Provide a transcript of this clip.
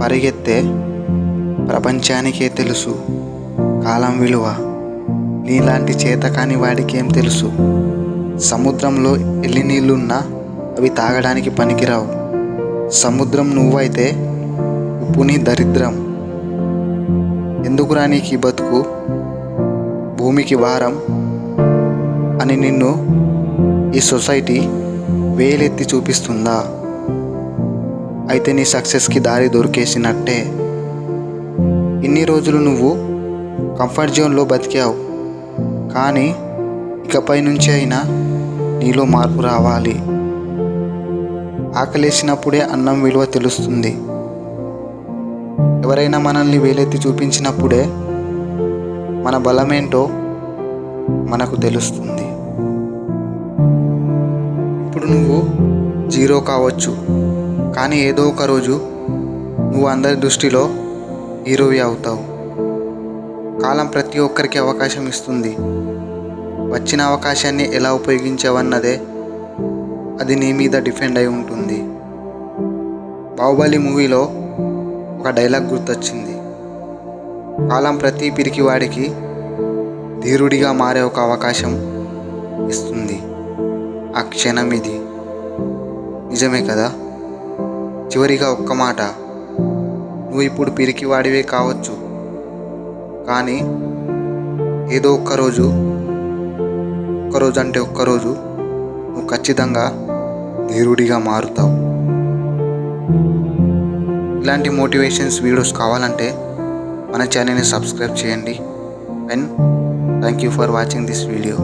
పరిగెత్తే ప్రపంచానికే తెలుసు కాలం విలువ. నీలాంటి చేతకాని వాడికేం తెలుసు? సముద్రంలో ఎల్లి నీళ్ళున్నా అవి తాగడానికి పనికిరావు. సముద్రం నువ్వైతే ఉప్పు నీ దరిద్రం. ఎందుకురా నీకు ఈ బతుకు, భూమికి భారం అని నిన్ను ఈ సొసైటీ వేలెత్తి చూపిస్తుందా? అయితే నీ సక్సెస్కి దారి దొరికేసినట్టే. ఇన్ని రోజులు నువ్వు కంఫర్ట్ జోన్లో బతికావు, కానీ ఇకపై నుంచి అయినా నీలో మార్పు రావాలి. ఆకలేసినప్పుడే అన్నం విలువ తెలుస్తుంది. ఎవరైనా మనల్ని వేలెత్తి చూపించినప్పుడే మన బలమేంటో మనకు తెలుస్తుంది. ఇప్పుడు నువ్వు జీరో కావచ్చు, కానీ ఏదో ఒక రోజు నువ్వు అందరి దృష్టిలో హీరోవి అవుతావు. కాలం ప్రతి ఒక్కరికి అవకాశం ఇస్తుంది. వచ్చిన అవకాశాన్ని ఎలా ఉపయోగించావన్నదే అది నీ మీద డిపెండ్ అయి ఉంటుంది. బాహుబలి మూవీలో ఒక డైలాగ్ గుర్తొచ్చింది. కాలం ప్రతి పిరికివాడికి ధీరుడిగా మారే ఒక అవకాశం ఇస్తుంది. ఆ క్షణం ఇది. నిజమే కదా? చివరిగా ఒక్క మాట, నువ్వు ఇప్పుడు పిరికివాడివే కావచ్చు, కానీ ఏదో ఒక్కరోజు నువ్వు ఖచ్చితంగా ధీరుడిగా మారుతావు. ఇలాంటి మోటివేషన్స్ వీడియోస్ కావాలంటే మన ఛానల్ని సబ్స్క్రైబ్ చేయండి. And thank you for watching this video.